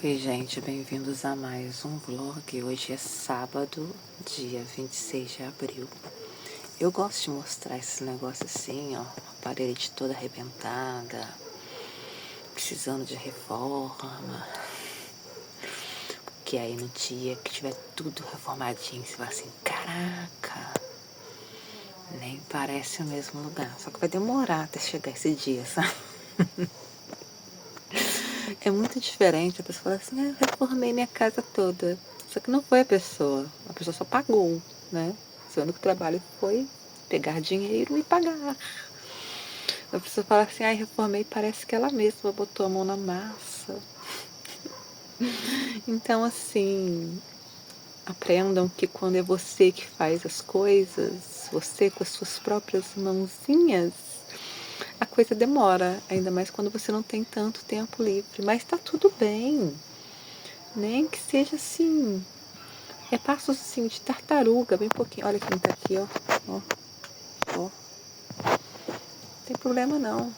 Oi gente, bem-vindos a mais um vlog. Hoje é sábado, dia 26 de abril. Eu gosto de mostrar esse negócio assim, ó, a parede toda arrebentada, precisando de reforma. Que aí no dia que tiver tudo reformadinho, você vai assim, caraca, nem parece o mesmo lugar. Só que vai demorar até chegar esse dia, sabe? É muito diferente. A pessoa fala assim, eu reformei minha casa toda. Só que não foi a pessoa só pagou, né? Seu único trabalho foi pegar dinheiro e pagar. A pessoa fala assim, reformei, parece que ela mesma botou a mão na massa. Então, assim, aprendam que quando é você que faz as coisas, você com as suas próprias mãozinhas, a coisa demora, ainda mais quando você não tem tanto tempo livre. Mas tá tudo bem, nem que seja assim, passos assim de tartaruga, bem pouquinho. Olha quem tá aqui, ó. Ó, ó. Não tem problema não.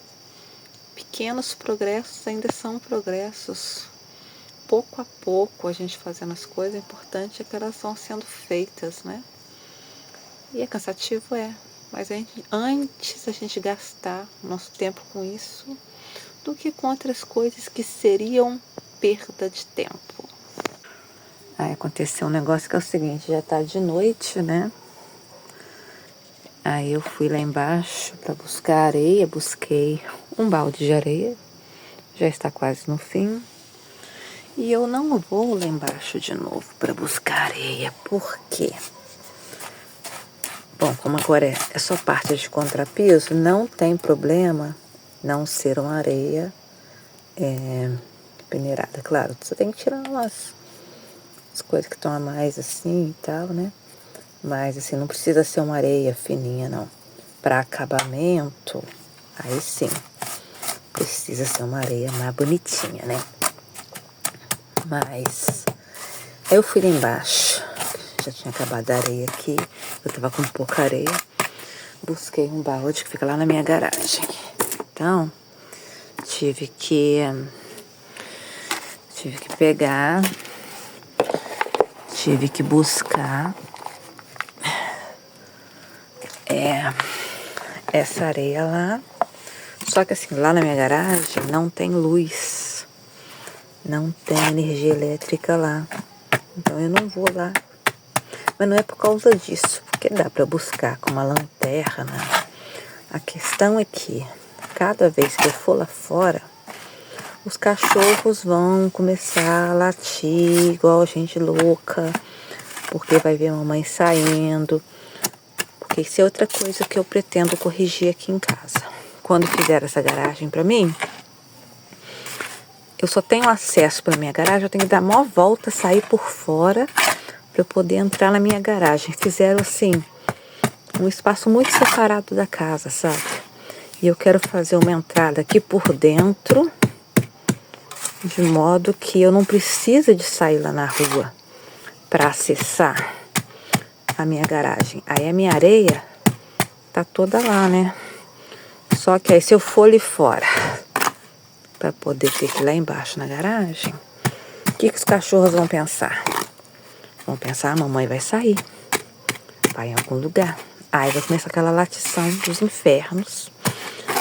Pequenos progressos ainda são progressos. Pouco a pouco a gente fazendo as coisas, o importante é que elas vão sendo feitas, né? E é cansativo, mas antes a gente gastar nosso tempo com isso do que com outras coisas que seriam perda de tempo. Aí aconteceu um negócio que é o seguinte, já tá de noite, né? Aí eu fui lá embaixo para buscar areia, busquei um balde de areia, já está quase no fim. E eu não vou lá embaixo de novo para buscar areia, por quê? Bom, como agora é só parte de contrapiso, não tem problema não ser uma areia peneirada. Claro, você tem que tirar as coisas que estão a mais assim e tal, né? Mas assim, não precisa ser uma areia fininha, não. Para acabamento, aí sim, precisa ser uma areia mais bonitinha, né? Mas aí eu fui lá embaixo, já tinha acabado a areia aqui, eu tava com pouca areia. Busquei um balde que fica lá na minha garagem. Então, tive que pegar, tive que buscar essa areia lá. Só que assim, lá na minha garagem não tem luz, não tem energia elétrica lá. Então eu não vou lá. Mas não é por causa disso, porque dá para buscar com uma lanterna. A questão é que cada vez que eu for lá fora, os cachorros vão começar a latir igual a gente louca, porque vai ver a mamãe saindo. Porque isso é outra coisa que eu pretendo corrigir aqui em casa. Quando fizer essa garagem para mim, eu só tenho acesso para minha garagem, eu tenho que dar uma volta, sair por fora para eu poder entrar na minha garagem. Fizeram assim, um espaço muito separado da casa, sabe? E eu quero fazer uma entrada aqui por dentro, de modo que eu não precise de sair lá na rua para acessar a minha garagem. Aí a minha areia tá toda lá, né? Só que aí se eu for ali fora para poder ter que ir lá embaixo na garagem, o que os cachorros vão pensar? Vão pensar, a mamãe vai sair, vai em algum lugar. Aí vai começar aquela latição dos infernos,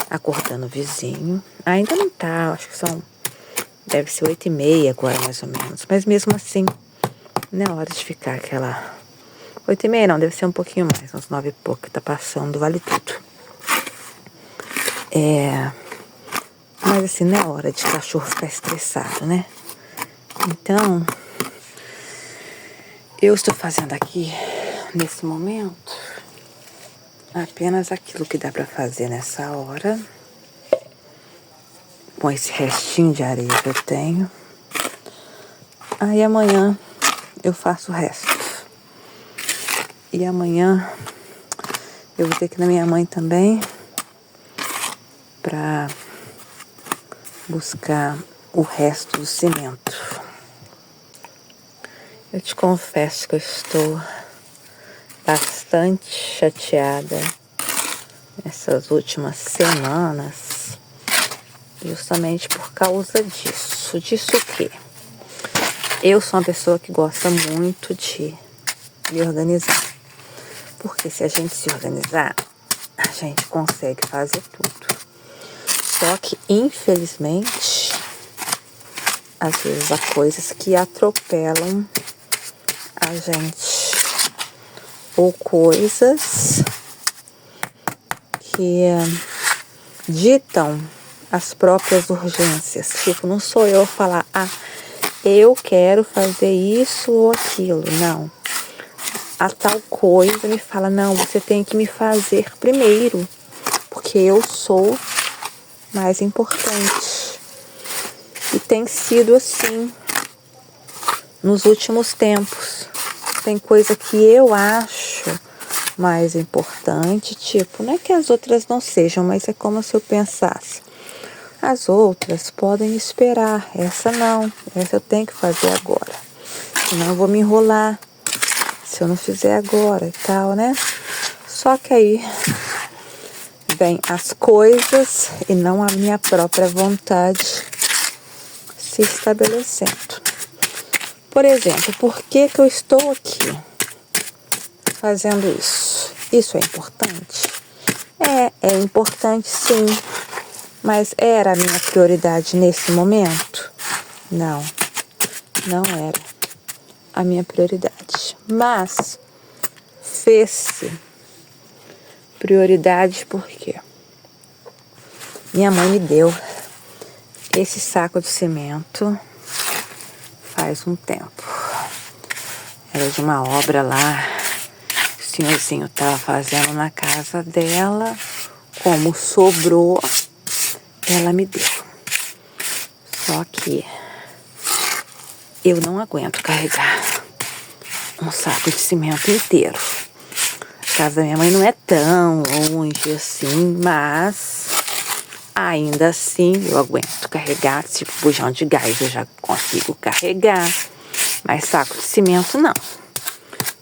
acordando o vizinho. Ainda não tá, acho que deve ser 8h30 agora mais ou menos. Mas mesmo assim, não é hora de ficar aquela... 8h30 não, deve ser um pouquinho mais, uns 9 e pouco que tá passando, vale tudo. Mas assim, não é hora de cachorro ficar estressado, né? Então, eu estou fazendo aqui, nesse momento, apenas aquilo que dá pra fazer nessa hora, com esse restinho de areia que eu tenho. Aí amanhã eu faço o resto. E amanhã eu vou ter que ir na minha mãe também pra buscar o resto do cimento. Eu te confesso que eu estou bastante chateada essas últimas semanas, justamente por causa disso. Disso o quê? Eu sou uma pessoa que gosta muito de me organizar. Porque se a gente se organizar, a gente consegue fazer tudo. Só que, infelizmente, às vezes há coisas que atropelam a gente. Ou coisas que ditam as próprias urgências. Tipo, não sou eu falar, eu quero fazer isso ou aquilo. Não. A tal coisa me fala, não, você tem que me fazer primeiro, porque eu sou mais importante. E tem sido assim nos últimos tempos. Tem coisa que eu acho mais importante, tipo, não é que as outras não sejam, mas é como se eu pensasse, as outras podem esperar, essa não, essa eu tenho que fazer agora, senão eu vou me enrolar se eu não fizer agora e tal, né? Só que aí vem as coisas e não a minha própria vontade se estabelecendo. Por exemplo, por que eu estou aqui fazendo isso? Isso é importante? É importante sim, mas era a minha prioridade nesse momento? Não, não era a minha prioridade. Mas fez-se prioridade porque minha mãe me deu esse saco de cimento faz um tempo. Era de uma obra lá que o senhorzinho estava fazendo na casa dela. Como sobrou, ela me deu. Só que eu não aguento carregar um saco de cimento inteiro. A casa da minha mãe não é tão longe assim, mas ainda assim eu aguento carregar. Tipo, bujão de gás eu já consigo carregar, mas saco de cimento não.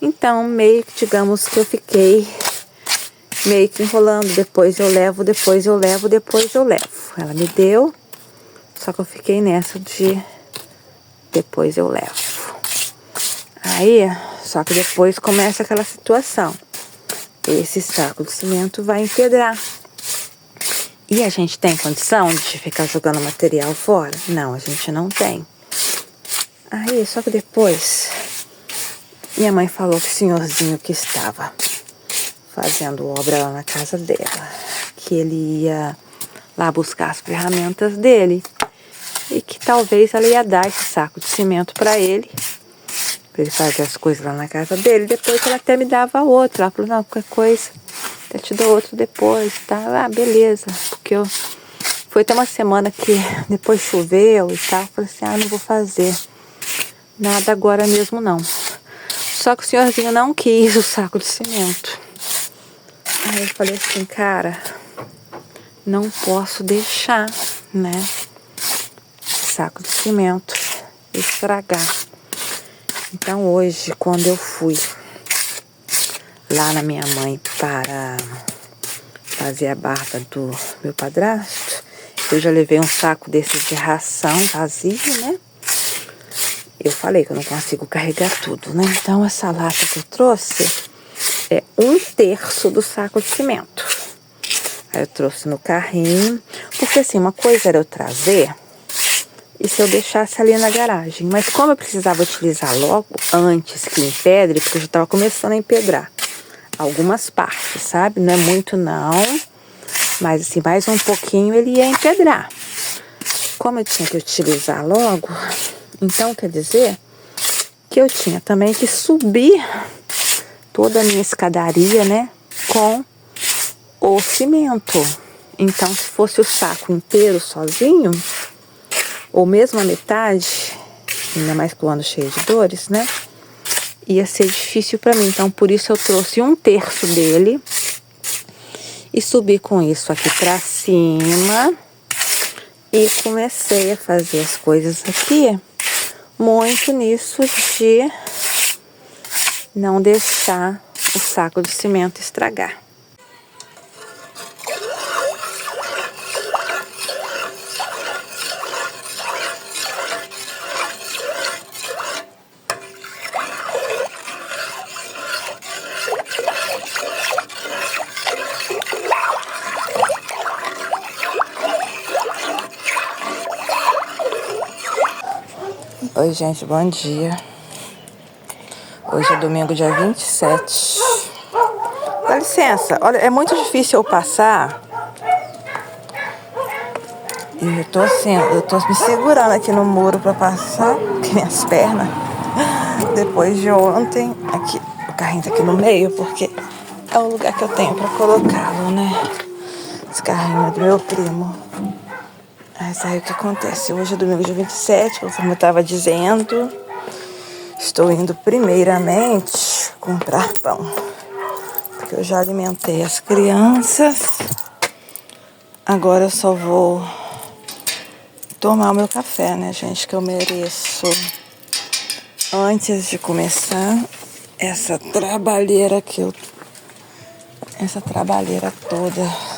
Então, meio que, digamos que eu fiquei meio que enrolando. Depois eu levo, depois eu levo, depois eu levo. Ela me deu, só que eu fiquei nessa de depois eu levo. Aí, só que depois começa aquela situação. Esse saco de cimento vai empedrar. E a gente tem condição de ficar jogando material fora? Não, a gente não tem. Aí, só que depois, minha mãe falou que o senhorzinho que estava fazendo obra lá na casa dela, que ele ia lá buscar as ferramentas dele e que talvez ela ia dar esse saco de cimento para ele fazer as coisas lá na casa dele. Depois ela até me dava outro. Ela falou, não, qualquer coisa, até te dou outro depois, tá? Beleza, porque foi até uma semana que depois choveu e tal. Eu falei assim, não vou fazer nada agora mesmo não. Só que o senhorzinho não quis o saco de cimento. Aí eu falei assim, cara, não posso deixar, né, esse saco de cimento estragar. Então hoje, quando eu fui lá na minha mãe para fazer a barba do meu padrasto, eu já levei um saco desse de ração vazio, né? Eu falei que eu não consigo carregar tudo, né? Então essa lata que eu trouxe é 1/3 do saco de cimento. Aí eu trouxe no carrinho, porque assim, uma coisa era eu trazer e se eu deixasse ali na garagem. Mas como eu precisava utilizar logo antes que empedre, porque eu já estava começando a empedrar algumas partes, sabe? Não é muito não, mas assim, mais um pouquinho ele ia empedrar. Como eu tinha que utilizar logo, então quer dizer que eu tinha também que subir toda a minha escadaria, né, com o cimento. Então, se fosse o saco inteiro sozinho, ou mesmo a metade, ainda mais com o ano cheio de dores, né, ia ser difícil para mim. Então, por isso eu trouxe 1/3 dele e subi com isso aqui para cima e comecei a fazer as coisas aqui, muito nisso de não deixar o saco de cimento estragar. Oi, gente, bom dia. Hoje é domingo, dia 27. Dá licença, olha, é muito difícil eu passar. E eu tô me segurando aqui no muro pra passar, porque minhas pernas, depois de ontem, aqui, o carrinho tá aqui no meio, porque é o lugar que eu tenho pra colocá-lo, né? Esse carrinho é do meu primo. Mas aí o que acontece? Hoje é domingo, dia 27, como eu tava dizendo, estou indo primeiramente comprar pão. Porque eu já alimentei as crianças. Agora eu só vou tomar o meu café, né, gente? Que eu mereço. Antes de começar essa trabalheira toda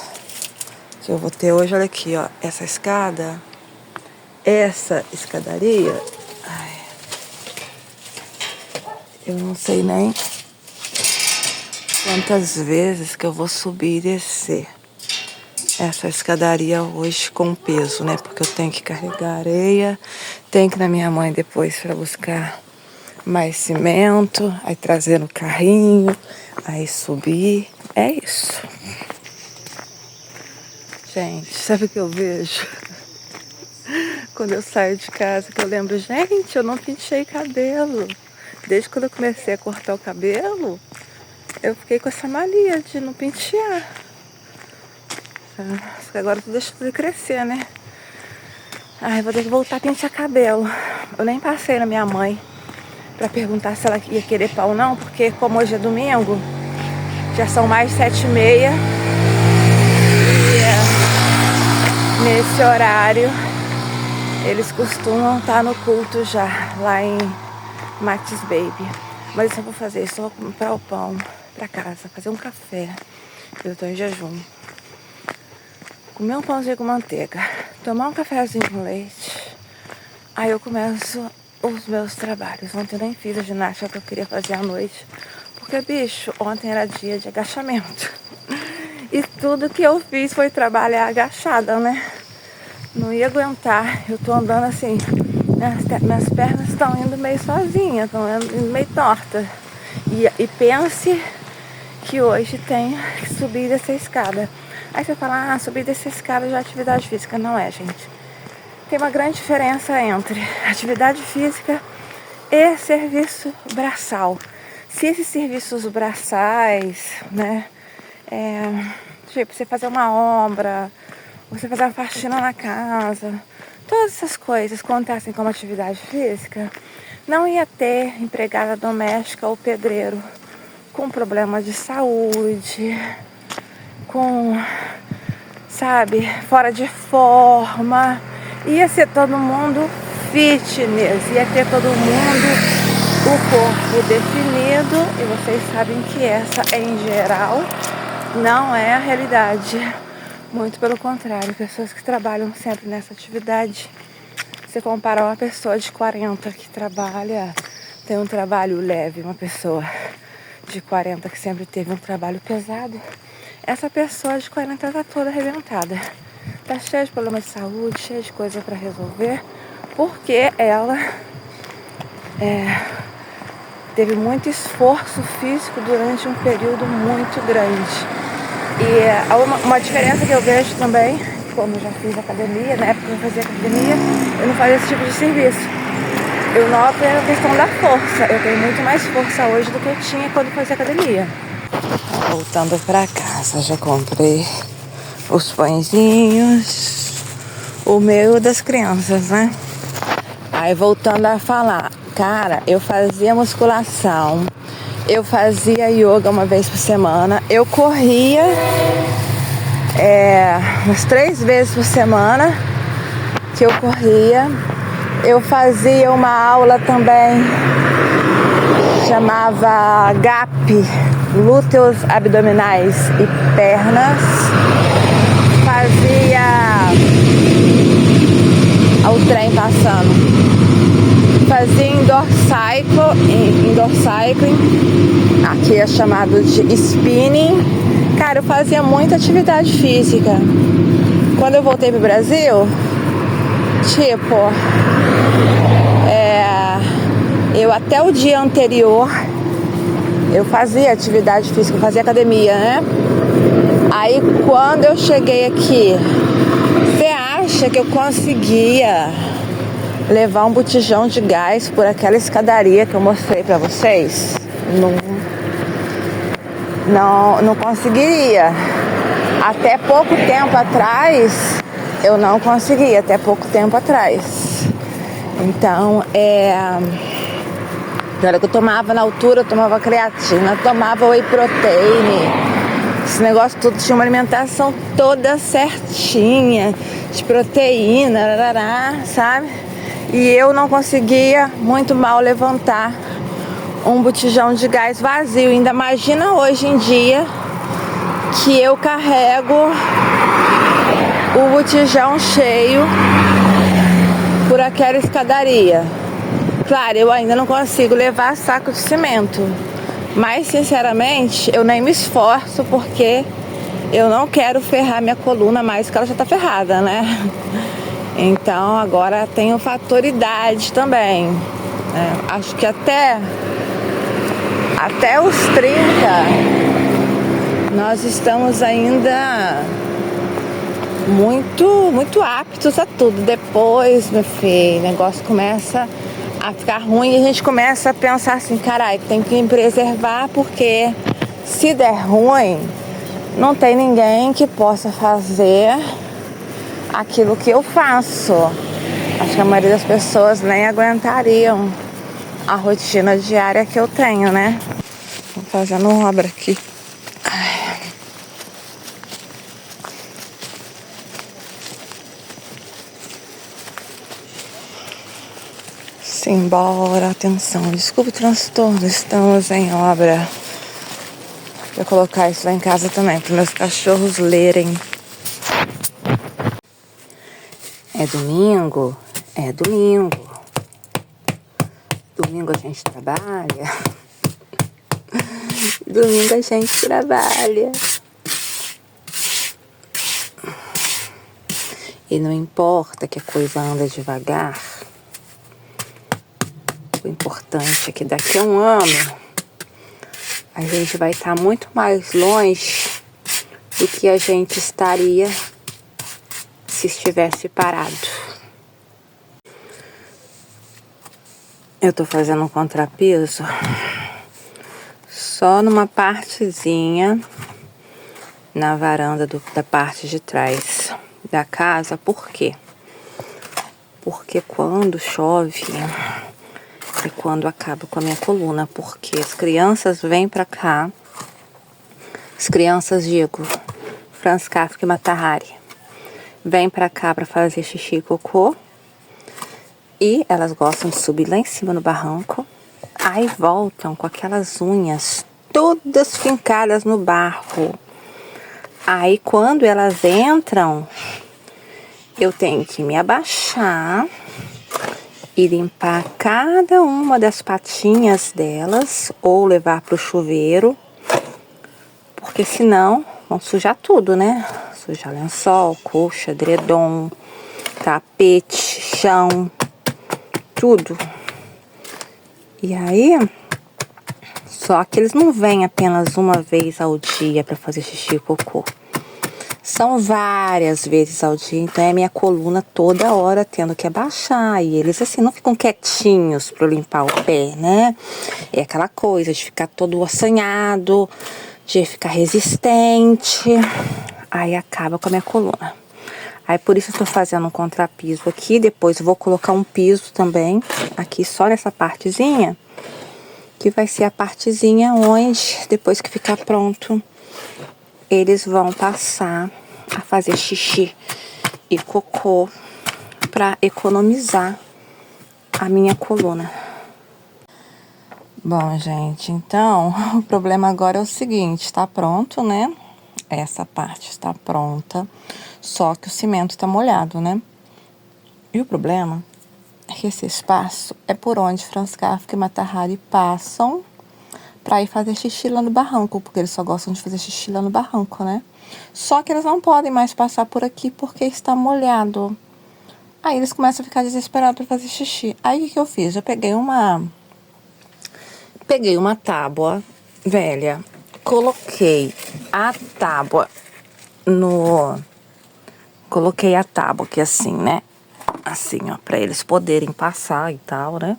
que eu vou ter hoje. Olha aqui, ó. Essa escadaria. Ai, eu não sei nem quantas vezes que eu vou subir e descer essa escadaria hoje com peso, né? Porque eu tenho que carregar areia, tenho que ir na minha mãe depois para buscar mais cimento, aí trazer no carrinho, aí subir. É isso. Gente, sabe o que eu vejo? Quando eu saio de casa, que eu lembro, gente, eu não pintei cabelo. Desde quando eu comecei a cortar o cabelo, eu fiquei com essa mania de não pentear. Agora eu deixo tudo crescer, né? Ai, vou ter que voltar a pentear cabelo. Eu nem passei na minha mãe pra perguntar se ela ia querer pão ou não, porque como hoje é domingo, já são mais 7h30. E nesse horário, eles costumam estar no culto já, lá em Matis Baby. Mas isso eu vou fazer, eu só vou comprar o pão pra casa, fazer um café. Eu tô em jejum. Comer um pãozinho com manteiga, tomar um cafezinho com leite. Aí eu começo os meus trabalhos. Ontem eu nem fiz a ginástica que eu queria fazer à noite. Porque, bicho, ontem era dia de agachamento. E tudo que eu fiz foi trabalhar agachada, né? Não ia aguentar. Eu tô andando assim, minhas pernas estão indo meio sozinhas, estão indo meio tortas. E pense que hoje tem que subir e descer a escada. Aí você fala, subir e descer a escada já é atividade física. Não é, gente. Tem uma grande diferença entre atividade física e serviço braçal. Se esses serviços braçais, né, tipo você fazer uma obra, você fazer uma faxina na casa, todas essas coisas acontecem como atividade física, não ia ter empregada doméstica ou pedreiro com problema de saúde, com, sabe, fora de forma. Ia ser todo mundo fitness, ia ter todo mundo o corpo definido, e vocês sabem que essa, em geral, não é a realidade. Muito pelo contrário, pessoas que trabalham sempre nessa atividade, se comparar uma pessoa de 40 que trabalha, tem um trabalho leve, uma pessoa de 40 que sempre teve um trabalho pesado, essa pessoa de 40 tá toda arrebentada. Tá cheia de problemas de saúde, cheia de coisa para resolver, porque ela teve muito esforço físico durante um período muito grande. E uma diferença que eu vejo também, como eu já fiz academia, na época que eu fazia academia, eu não fazia esse tipo de serviço. Eu noto a questão da força. Eu tenho muito mais força hoje do que eu tinha quando fazia academia. Voltando para casa, já comprei os pãezinhos, o meu e das crianças, né? Aí voltando a falar, cara, eu fazia musculação, eu fazia yoga uma vez por semana, eu corria umas 3 vezes por semana que eu corria, eu fazia uma aula também, chamava GAP, glúteos, abdominais e pernas. Fazia o trem passando. Fazia indoor cycling, aqui é chamado de spinning. Cara, eu fazia muita atividade física. Quando eu voltei pro Brasil, Eu até o dia anterior, eu fazia atividade física, eu fazia academia, né? Aí quando eu cheguei aqui, você acha que eu conseguia levar um botijão de gás por aquela escadaria que eu mostrei pra vocês? Não conseguiria. Até pouco tempo atrás, eu não conseguia, até pouco tempo atrás. Então, na hora que eu tomava na altura, eu tomava creatina, tomava whey protein. Esse negócio tudo tinha uma alimentação toda certinha, de proteína, sabe? E eu não conseguia muito mal levantar um botijão de gás vazio. Ainda imagina hoje em dia que eu carrego o botijão cheio por aquela escadaria. Claro, eu ainda não consigo levar saco de cimento, mas sinceramente eu nem me esforço, porque eu não quero ferrar minha coluna mais, que ela já tá ferrada, né? Então agora tem o fator idade também. Acho que até os 30 nós estamos ainda muito aptos a tudo. Depois, meu filho, o negócio começa a ficar ruim e a gente começa a pensar assim, carai, tem que me preservar, porque se der ruim, não tem ninguém que possa fazer aquilo que eu faço. Acho que a maioria das pessoas nem aguentariam a rotina diária que eu tenho, né? Tô fazendo obra aqui. Simbora, atenção, desculpe o transtorno, estamos em obra. Vou colocar isso lá em casa também, para meus cachorros lerem. É domingo? É domingo. Domingo a gente trabalha. Domingo a gente trabalha. E não importa que a coisa anda devagar. O importante é que daqui a um ano a gente vai estar muito mais longe do que a gente estaria se estivesse parado. Eu tô fazendo um contrapiso só numa partezinha na varanda da parte de trás da casa. Por quê? Porque quando chove é quando acaba com a minha coluna, porque as crianças vêm pra cá, as crianças, digo, Franz Kafka e Mata Hari, vêm pra cá pra fazer xixi e cocô, e elas gostam de subir lá em cima no barranco, aí voltam com aquelas unhas todas fincadas no barro. Aí quando elas entram, eu tenho que me abaixar e limpar cada uma das patinhas delas, ou levar pro chuveiro, porque senão vão sujar tudo, né? Sujar lençol, colcha, edredom, tapete, chão, tudo. E aí, só que eles não vêm apenas uma vez ao dia para fazer xixi e cocô. São várias vezes ao dia, então é minha coluna toda hora tendo que abaixar. E eles assim não ficam quietinhos para limpar o pé, né? É aquela coisa de ficar todo assanhado, de ficar resistente. Aí acaba com a minha coluna. Aí por isso eu tô fazendo um contrapiso aqui. Depois eu vou colocar um piso também aqui só nessa partezinha, que vai ser a partezinha onde, depois que ficar pronto, eles vão passar a fazer xixi e cocô para economizar a minha coluna. Bom, gente, então o problema agora é o seguinte, tá pronto, né? Essa parte está pronta, só que o cimento está molhado, né? E o problema é que esse espaço é por onde Franz Kafka e Mata Hari passam para ir fazer xixi lá no barranco, porque eles só gostam de fazer xixi lá no barranco, né? Só que eles não podem mais passar por aqui porque está molhado. Aí eles começam a ficar desesperados para fazer xixi. Aí o que eu fiz? Eu peguei uma Peguei uma tábua velha, coloquei a tábua Coloquei a tábua aqui assim, né? Assim, ó, pra eles poderem passar e tal, né?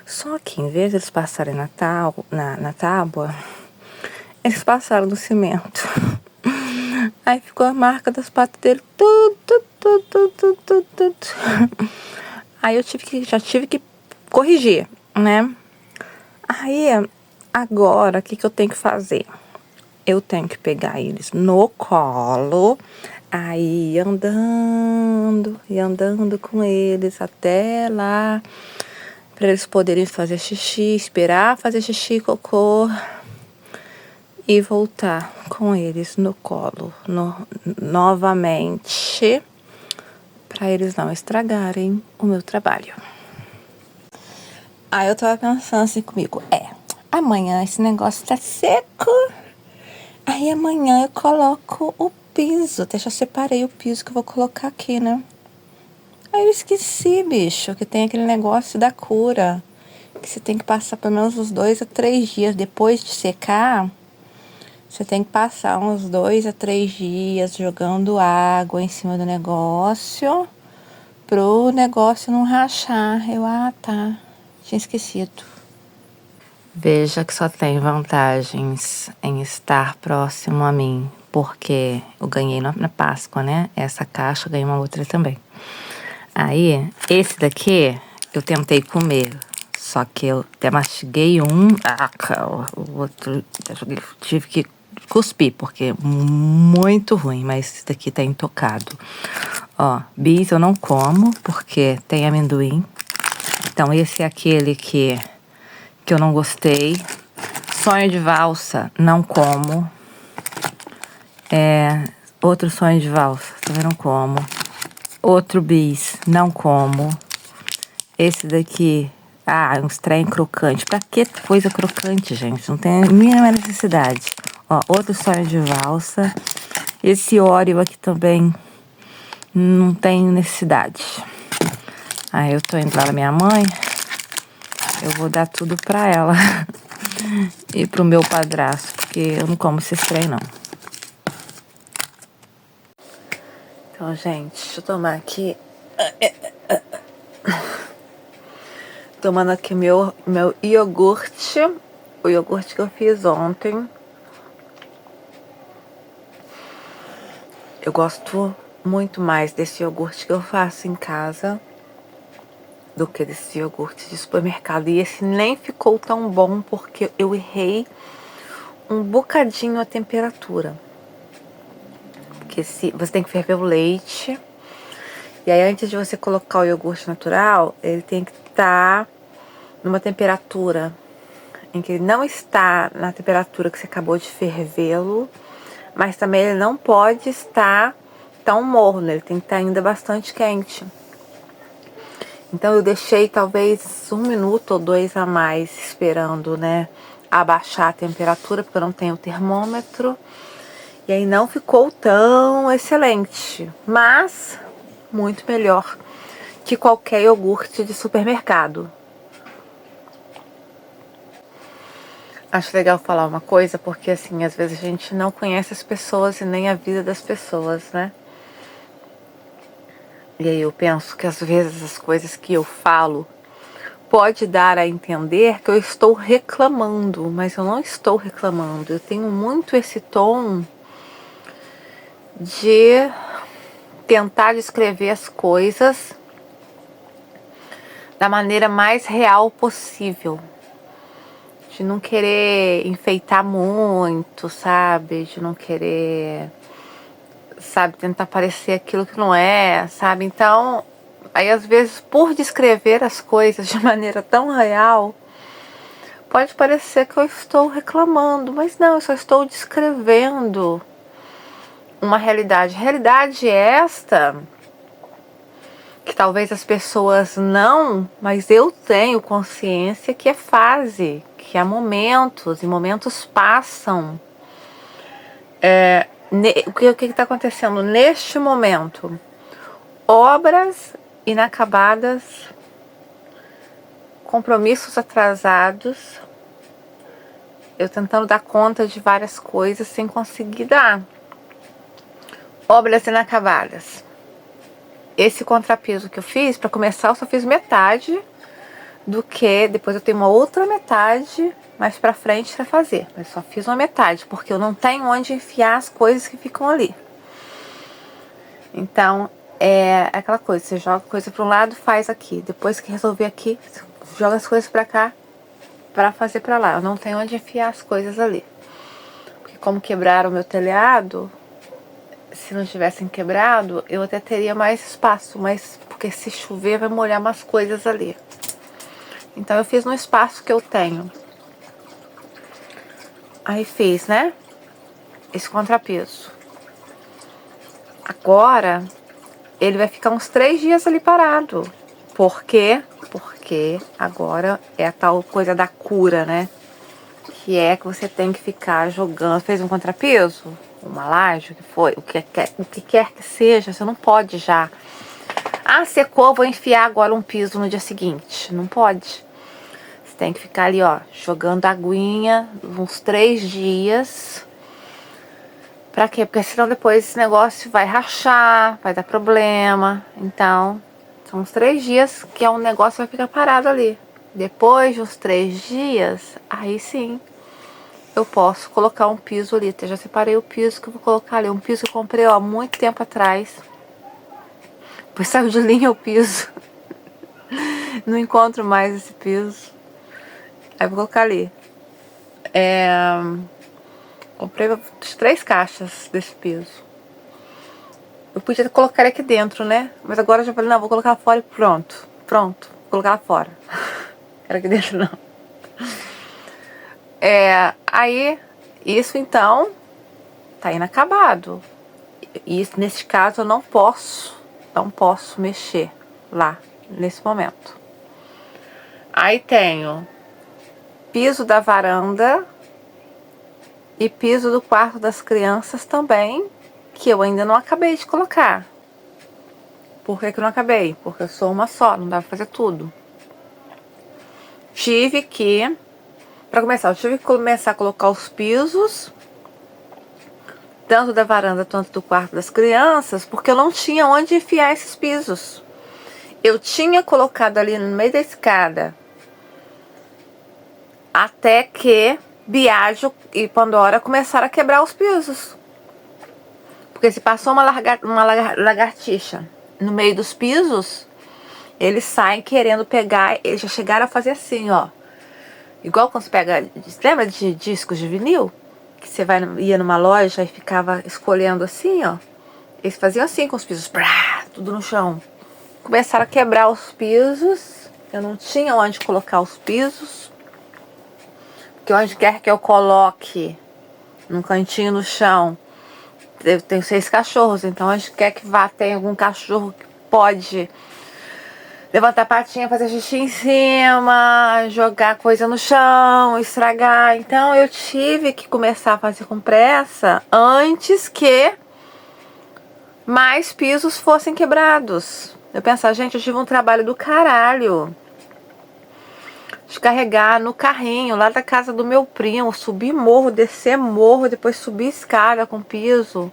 Só que em vez de eles passarem na tábua, eles passaram no cimento. Aí ficou a marca das patas dele, tudo. Aí já tive que corrigir, né? Aí, agora, o que eu tenho que fazer? Eu tenho que pegar eles no colo, aí andando com eles até lá, para eles poderem fazer xixi, esperar fazer xixi e cocô e voltar com eles no colo novamente, para eles não estragarem o meu trabalho. Aí eu tava pensando assim comigo, amanhã esse negócio tá seco, aí amanhã eu coloco o piso, até já separei o piso que eu vou colocar aqui, né? Aí eu esqueci, bicho, que tem aquele negócio da cura, que você tem que passar pelo menos uns 2 a 3 dias depois de secar. Você tem que passar uns 2 a 3 dias jogando água em cima do negócio, pro negócio não rachar. Tá, tinha esquecido. Veja que só tem vantagens em estar próximo a mim, porque eu ganhei na Páscoa, né? Essa caixa, eu ganhei uma outra também. Aí, esse daqui, eu tentei comer, só que eu até mastiguei o outro, tive que cuspir, porque é muito ruim, mas esse daqui tá intocado. Ó, bis eu não como, porque tem amendoim. Então, esse é aquele que eu não gostei. Sonho de valsa, não como. Outro sonho de valsa, também não como. Outro bis, não como. Esse daqui, uns trem crocante. Pra que coisa crocante, gente? Não tem a mínima necessidade. Ó, outro sonho de valsa. Esse Oreo aqui também não tem necessidade. Aí eu tô indo lá na minha mãe. Eu vou dar tudo pra ela. E pro meu padrasto, porque eu não como esses trem, não. Então, gente, deixa eu tomar aqui. Tomando aqui meu iogurte. O iogurte que eu fiz ontem. Eu gosto muito mais desse iogurte que eu faço em casa do que desse iogurte de supermercado. E esse nem ficou tão bom porque eu errei um bocadinho a temperatura. Porque você tem que ferver o leite. E aí, antes de você colocar o iogurte natural, ele tem que estar numa temperatura em que ele não está na temperatura que você acabou de fervê-lo, mas também ele não pode estar tão morno, ele tem que estar ainda bastante quente. Então eu deixei talvez 1 minuto ou 2 a mais esperando, né, abaixar a temperatura, porque eu não tenho termômetro. E aí não ficou tão excelente, mas muito melhor que qualquer iogurte de supermercado. Acho legal falar uma coisa, porque assim, às vezes a gente não conhece as pessoas e nem a vida das pessoas, né? E aí eu penso que às vezes as coisas que eu falo pode dar a entender que eu estou reclamando, mas eu não estou reclamando. Eu tenho muito esse tom de tentar descrever as coisas da maneira mais real possível. De não querer enfeitar muito, sabe? De não querer, sabe, tentar parecer aquilo que não é, sabe? Então, aí às vezes, por descrever as coisas de maneira tão real, pode parecer que eu estou reclamando, mas não, eu só estou descrevendo uma realidade. Realidade esta que talvez as pessoas não, mas eu tenho consciência que é fase, que há momentos, e momentos passam. O que está acontecendo neste momento? Obras inacabadas, compromissos atrasados, Eu tentando dar conta de várias coisas sem conseguir dar. Obras inacabadas. Esse contrapiso que eu fiz, para começar, eu só fiz metade do que depois eu tenho uma outra metade mais pra frente pra fazer. Mas só fiz uma metade, porque eu não tenho onde enfiar as coisas que ficam ali. Então, é aquela coisa, você joga coisa para um lado, faz aqui. Depois que resolver aqui, joga as coisas para cá para fazer para lá. Eu não tenho onde enfiar as coisas ali. Porque como quebraram o meu telhado, se não tivessem quebrado, eu até teria mais espaço, mas porque se chover vai molhar umas coisas ali. Então eu fiz no espaço que eu tenho. Aí fiz, né? Esse contrapiso. Agora ele vai ficar uns 3 dias ali parado. Por quê? Porque agora é a tal coisa da cura, né? Que é que você tem que ficar jogando. Fez um contrapiso? Uma laje, o que foi? O que quer que seja, você não pode já. Ah, secou, vou enfiar agora um piso no dia seguinte. Não pode. Você tem que ficar ali, ó, jogando aguinha uns 3 dias. Pra quê? Porque senão depois esse negócio vai rachar, vai dar problema. Então, são uns 3 dias que o negócio vai ficar parado ali. Depois de uns 3 dias, aí sim, eu posso colocar um piso ali. Eu já separei o piso que eu vou colocar ali. Um piso que eu comprei, ó, muito tempo atrás. Depois saiu de linha o piso. Não encontro mais esse piso. Aí vou colocar ali. Comprei 3 caixas desse piso. Eu podia colocar aqui dentro, né? Mas agora eu já falei, não, vou colocar fora e pronto. Pronto, vou colocar lá fora. Quero aqui dentro não. Aí, isso então, tá inacabado. E nesse caso eu não posso mexer lá, nesse momento. Aí tenho piso da varanda e piso do quarto das crianças também, que eu ainda não acabei de colocar. Por que eu não acabei? Porque eu sou uma só, não dá pra fazer tudo. Pra começar, eu tive que começar a colocar os pisos, tanto da varanda quanto do quarto das crianças, porque eu não tinha onde enfiar esses pisos. Eu tinha colocado ali no meio da escada, até que Biagio e Pandora começaram a quebrar os pisos. Porque se passou uma lagartixa no meio dos pisos, eles saem querendo pegar, eles já chegaram a fazer assim, ó. Igual quando você pega, lembra de discos de vinil? Que você ia numa loja e ficava escolhendo assim, ó. Eles faziam assim com os pisos, tudo no chão. Começaram a quebrar os pisos, eu não tinha onde colocar os pisos. Porque onde quer que eu coloque, num cantinho no chão, eu tenho 6 cachorros, então onde quer que vá, tem algum cachorro que pode levantar a patinha, fazer xixi em cima, jogar coisa no chão, estragar. Então eu tive que começar a fazer com pressa antes que mais pisos fossem quebrados. Eu pensava, gente, eu tive um trabalho do caralho de carregar no carrinho lá da casa do meu primo, subir morro, descer morro, depois subir escada com piso,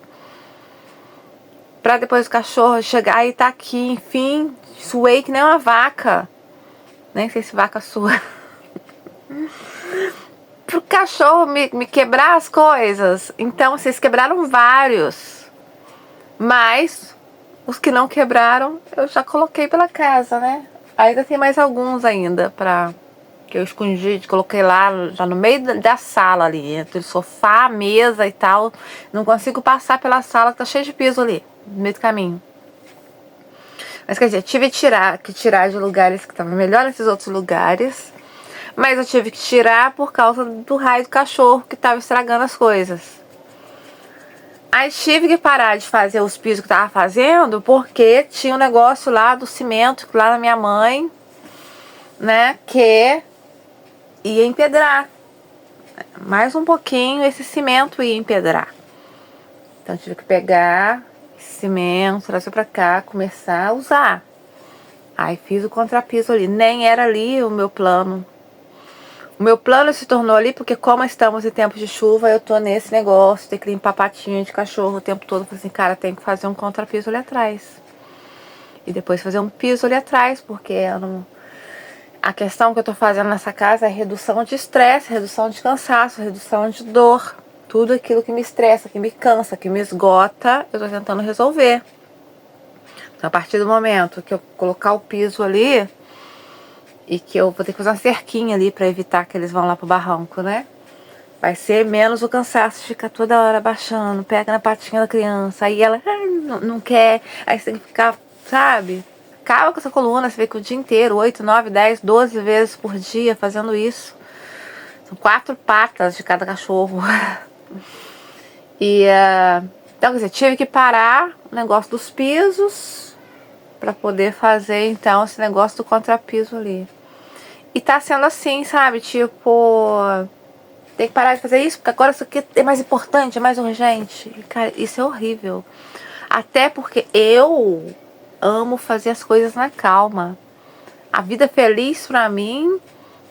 pra depois o cachorro chegar e tá aqui, enfim, suei que nem uma vaca, nem sei se vaca sua, pro cachorro me quebrar as coisas. Então vocês quebraram vários, mas os que não quebraram eu já coloquei pela casa, né? Ainda tem mais alguns ainda que eu escondi, coloquei lá já no meio da sala ali, entre o sofá, a mesa e tal. Não consigo passar pela sala que tá cheia de piso ali, no meio do caminho. Mas quer dizer, tive que tirar de lugares que estavam melhor nesses outros lugares. Mas eu tive que tirar por causa do raio do cachorro que tava estragando as coisas. Aí tive que parar de fazer os pisos que tava fazendo, porque tinha um negócio lá do cimento, lá na minha mãe, né, que ia empedrar. Mais um pouquinho esse cimento ia empedrar. Então tive que pegar esse cimento, trazer pra cá, começar a usar. Aí fiz o contrapiso ali. Nem era ali o meu plano. O meu plano se tornou ali, porque como estamos em tempos de chuva, eu tô nesse negócio, ter que limpar patinha de cachorro o tempo todo. Eu falei assim, cara, tem que fazer um contrapiso ali atrás. E depois fazer um piso ali atrás, porque eu não... A questão que eu tô fazendo nessa casa é redução de estresse, redução de cansaço, redução de dor. Tudo aquilo que me estressa, que me cansa, que me esgota, eu tô tentando resolver. Então, a partir do momento que eu colocar o piso ali, e que eu vou ter que fazer uma cerquinha ali pra evitar que eles vão lá pro barranco, né? Vai ser menos o cansaço de ficar toda hora baixando, pega na patinha da criança, aí ela não quer, aí você tem que ficar, sabe? Acaba com essa coluna, você fica o dia inteiro, 8, 9, 10, 12 vezes por dia fazendo isso. São 4 patas de cada cachorro. E, então, quer dizer, tive que parar o negócio dos pisos pra poder fazer, então, esse negócio do contrapiso ali. E tá sendo assim, sabe? Tipo, tem que parar de fazer isso, porque agora isso aqui é mais importante, é mais urgente. E, cara, isso é horrível. Até porque eu amo fazer as coisas na calma. A vida feliz pra mim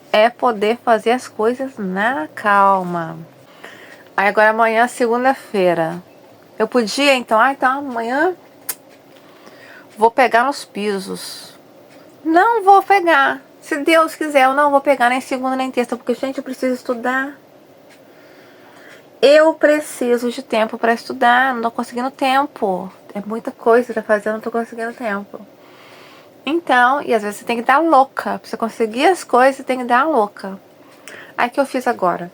é poder fazer as coisas na calma. Aí agora amanhã, segunda-feira. Eu podia, então, então amanhã vou pegar nos pisos. Não vou pegar. Se Deus quiser, eu não vou pegar nem segunda nem terça, porque, gente, eu preciso estudar. Eu preciso de tempo para estudar, não tô conseguindo tempo. É muita coisa pra fazer, eu não tô conseguindo tempo. Então, e às vezes você tem que dar louca. Pra você conseguir as coisas, você tem que dar louca. Aí que eu fiz agora.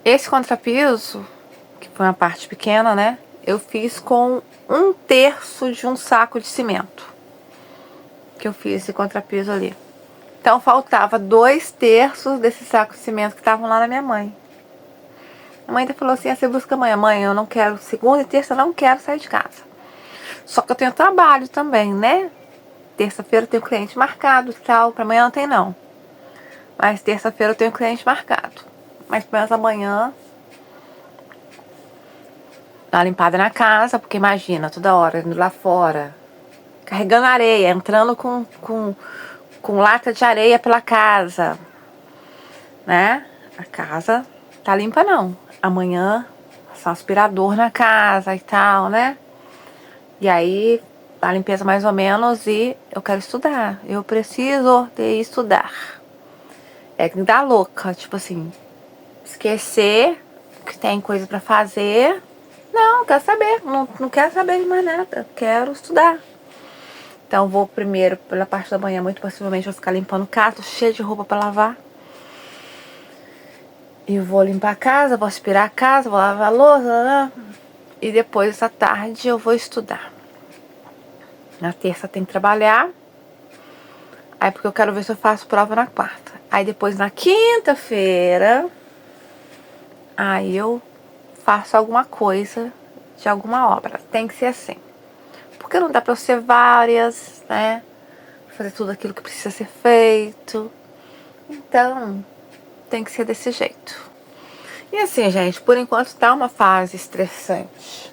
Esse contrapiso, que foi uma parte pequena, né? Eu fiz com 1/3 de um saco de cimento. Que eu fiz esse contrapiso ali. Então faltava 2/3 desse saco de cimento que estavam lá na minha mãe. A mãe ainda falou assim, você busca amanhã. Mãe, eu não quero, segunda e terça eu não quero sair de casa. Só que eu tenho trabalho também, né? Terça-feira eu tenho cliente marcado e tal. Pra amanhã não tem não. Mas terça-feira eu tenho cliente marcado. Mas pelo menos amanhã dá uma limpada na casa, porque imagina, toda hora indo lá fora, carregando areia, entrando com lata de areia pela casa, né? A casa tá limpa não. Amanhã passar um aspirador na casa e tal, né? E aí a limpeza mais ou menos, e eu quero estudar. Eu preciso de estudar. É que dá louca, tipo assim, esquecer que tem coisa pra fazer. Não quero saber, não quero saber de mais nada. Quero estudar. Então vou primeiro, pela parte da manhã, muito possivelmente vou ficar limpando o quarto, cheio de roupa pra lavar. E vou limpar a casa, vou aspirar a casa, vou lavar a louça. E depois, essa tarde, eu vou estudar. Na terça tem que trabalhar. Aí porque eu quero ver se eu faço prova na quarta. Aí depois na quinta-feira, aí eu faço alguma coisa de alguma obra. Tem que ser assim. Porque não dá pra eu ser várias, né? Fazer tudo aquilo que precisa ser feito. Então, tem que ser desse jeito. E assim, gente, por enquanto tá uma fase estressante.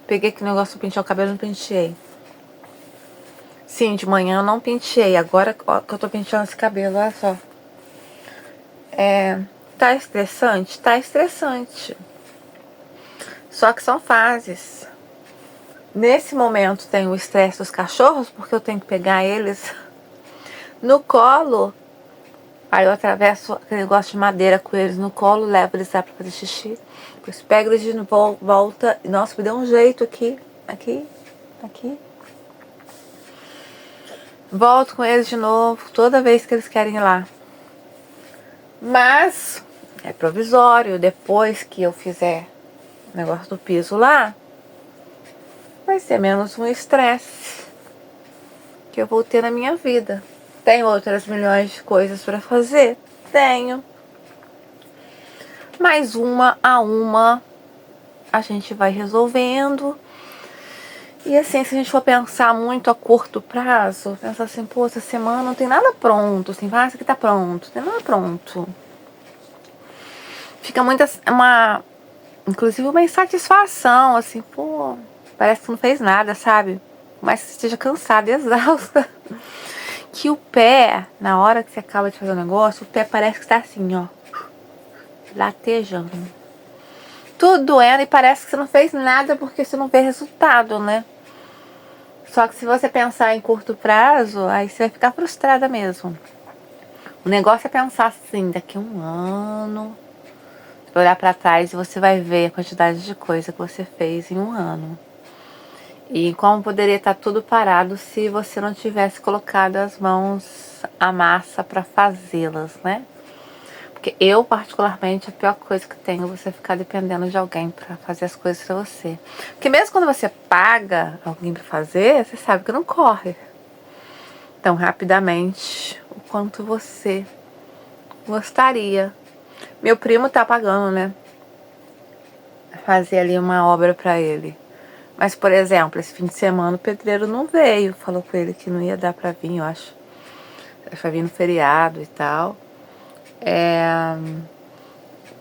Peguei aquele negócio de pentear o cabelo e não penteei. Sim, de manhã eu não penteei. Agora ó, que eu tô penteando esse cabelo, olha só. Tá estressante? Tá estressante. Só que são fases. Nesse momento tem o estresse dos cachorros, porque eu tenho que pegar eles no colo. Aí eu atravesso aquele negócio de madeira com eles no colo, levo eles lá pra fazer xixi. Depois pego eles de volta. Nossa, me deu um jeito aqui. Aqui. Volto com eles de novo, toda vez que eles querem ir lá. Mas é provisório. Depois que eu fizer o negócio do piso lá, vai ser menos um estresse que eu vou ter na minha vida. Tem outras milhões de coisas para fazer? Tenho. Mas uma a uma a gente vai resolvendo. E assim, se a gente for pensar muito a curto prazo, pensar assim, pô, essa semana não tem nada pronto, assim, isso aqui tá pronto, não tem nada pronto. Fica muito inclusive uma insatisfação, assim, pô, parece que não fez nada, sabe? Mas que esteja cansada e exausta. que o pé, na hora que você acaba de fazer o negócio, o pé parece que está assim, ó, latejando. Tudo doendo e parece que você não fez nada porque você não vê resultado, né? Só que se você pensar em curto prazo, aí você vai ficar frustrada mesmo. O negócio é pensar assim, daqui a um ano, você vai olhar pra trás e você vai ver a quantidade de coisa que você fez em um ano. E como poderia estar tudo parado se você não tivesse colocado as mãos à massa para fazê-las, né? Porque eu, particularmente, a pior coisa que tenho é você ficar dependendo de alguém para fazer as coisas para você. Porque mesmo quando você paga alguém para fazer, você sabe que não corre tão rapidamente o quanto você gostaria. Meu primo tá pagando, né? Fazer ali uma obra para ele. Mas, por exemplo, esse fim de semana o pedreiro não veio. Falou com ele que não ia dar para vir, eu acho. Vai vir no feriado e tal.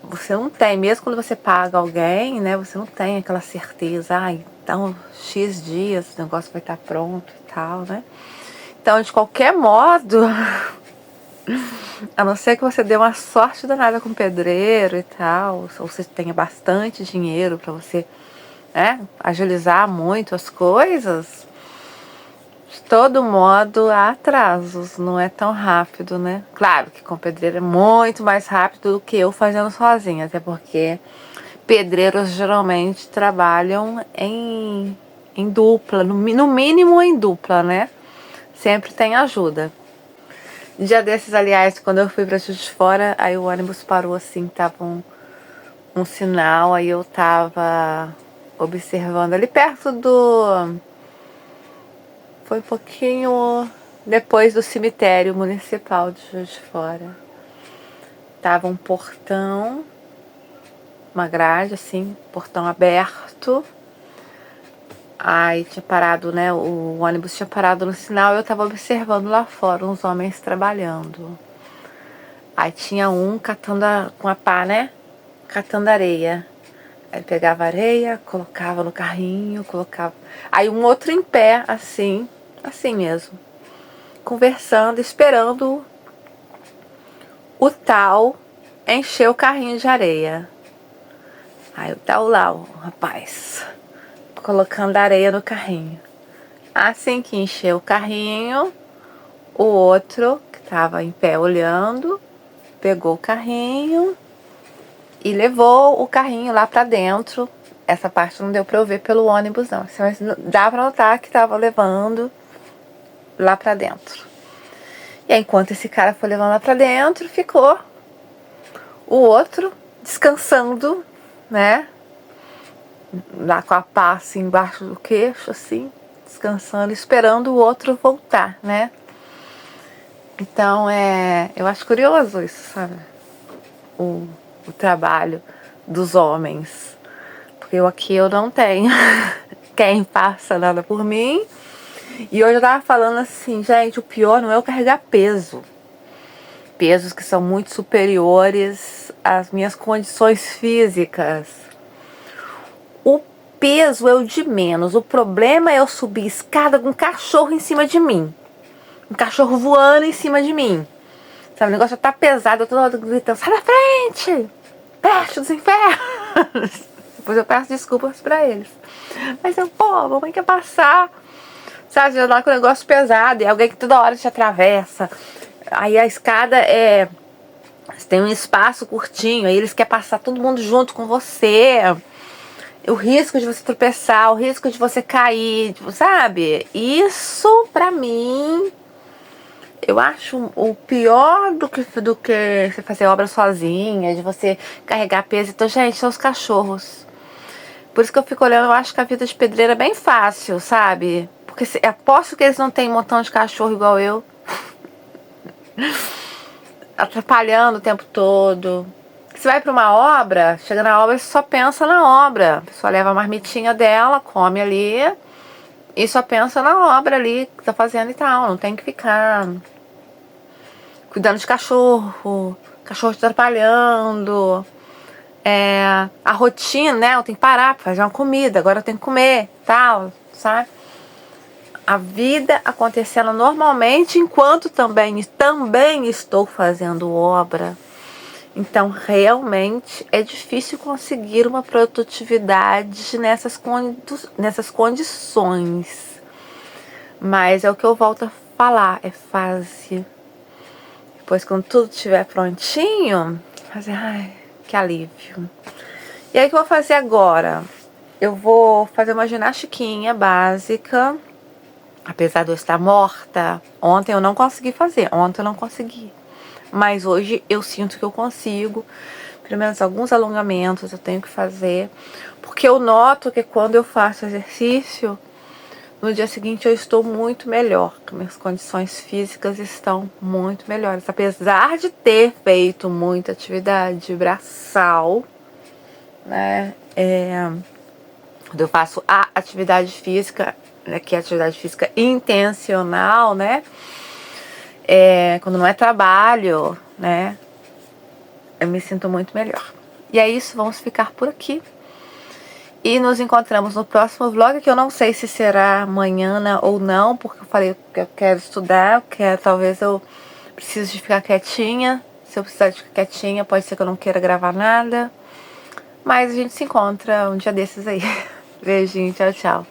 Você não tem, mesmo quando você paga alguém, né? Você não tem aquela certeza, então X dias o negócio vai estar pronto e tal, né? Então, de qualquer modo, a não ser que você dê uma sorte danada com o pedreiro e tal, ou você tenha bastante dinheiro para você, né, agilizar muito as coisas, de todo modo há atrasos, não é tão rápido, né? Claro que com pedreiro é muito mais rápido do que eu fazendo sozinha, até porque pedreiros geralmente trabalham em dupla, no mínimo em dupla, né? Sempre tem ajuda. Dia desses, aliás, quando eu fui pra Juiz de Fora, aí o ônibus parou assim, tava um sinal, aí eu tava observando ali perto do... Foi um pouquinho depois do cemitério municipal de Juiz de Fora. Tava um portão, uma grade assim, portão aberto. Aí tinha parado, né? O ônibus tinha parado no sinal e eu tava observando lá fora uns homens trabalhando. Aí tinha um catando com a pá, né? Catando areia. Aí ele pegava areia, colocava no carrinho, colocava. Aí um outro em pé, assim mesmo, conversando, esperando o tal encher o carrinho de areia. Aí o tal lá, o rapaz, colocando areia no carrinho. Assim que encheu o carrinho, o outro, que estava em pé olhando, pegou o carrinho e levou o carrinho lá para dentro. Essa parte não deu para eu ver pelo ônibus, não. Mas dá para notar que estava levando lá para dentro. E aí, enquanto esse cara foi levando lá para dentro, ficou o outro descansando, né? Lá com a pá assim, embaixo do queixo, assim, descansando, esperando o outro voltar, né? Então, eu acho curioso isso, sabe? O trabalho dos homens. Porque eu não tenho quem faça nada por mim. E hoje eu tava falando assim, gente, o pior não é eu carregar peso. Pesos que são muito superiores às minhas condições físicas. O peso é o de menos. O problema é eu subir escada com um cachorro em cima de mim. Um cachorro voando em cima de mim. Sabe, o negócio já tá pesado, eu tô toda hora gritando, sai da frente! Peste dos infernos! Depois eu peço desculpas pra eles. Mas a mamãe quer passar. Sabe, já dá com o negócio pesado, e alguém que toda hora te atravessa. Aí a escada você tem um espaço curtinho, aí eles querem passar todo mundo junto com você. O risco de você tropeçar, o risco de você cair, sabe? Isso, pra mim, eu acho o pior do que você fazer obra sozinha, de você carregar peso. Então, gente, são os cachorros. Por isso que eu fico olhando, eu acho que a vida de pedreira é bem fácil, sabe? Porque aposto que eles não têm um montão de cachorro igual eu. Atrapalhando o tempo todo. Você vai para uma obra, chega na obra, você só pensa na obra. A pessoa leva a marmitinha dela, come ali e só pensa na obra ali que tá fazendo e tal. Não tem que ficar cuidando de cachorro te atrapalhando. A rotina, né? Eu tenho que parar pra fazer uma comida, agora eu tenho que comer, tal, sabe? a vida acontecendo normalmente, enquanto também estou fazendo obra. Então, realmente é difícil conseguir uma produtividade nessas condições. Mas é o que eu volto a falar, é fase. Depois, quando tudo estiver prontinho, fazer, ai, que alívio. E aí, o que eu vou fazer agora? Eu vou fazer uma ginastiquinha básica. Apesar de eu estar morta, ontem eu não consegui fazer, mas hoje eu sinto que eu consigo, pelo menos alguns alongamentos eu tenho que fazer, porque eu noto que quando eu faço exercício, no dia seguinte eu estou muito melhor, que minhas condições físicas estão muito melhores, apesar de ter feito muita atividade braçal, né, quando eu faço a atividade física, que é atividade física intencional, né? Quando não é trabalho, né? Eu me sinto muito melhor. E é isso, vamos ficar por aqui. E nos encontramos no próximo vlog, que eu não sei se será amanhã ou não, porque eu falei que eu quero estudar, talvez eu precise de ficar quietinha. Se eu precisar de ficar quietinha, pode ser que eu não queira gravar nada. Mas a gente se encontra um dia desses aí. Beijinho, tchau, tchau.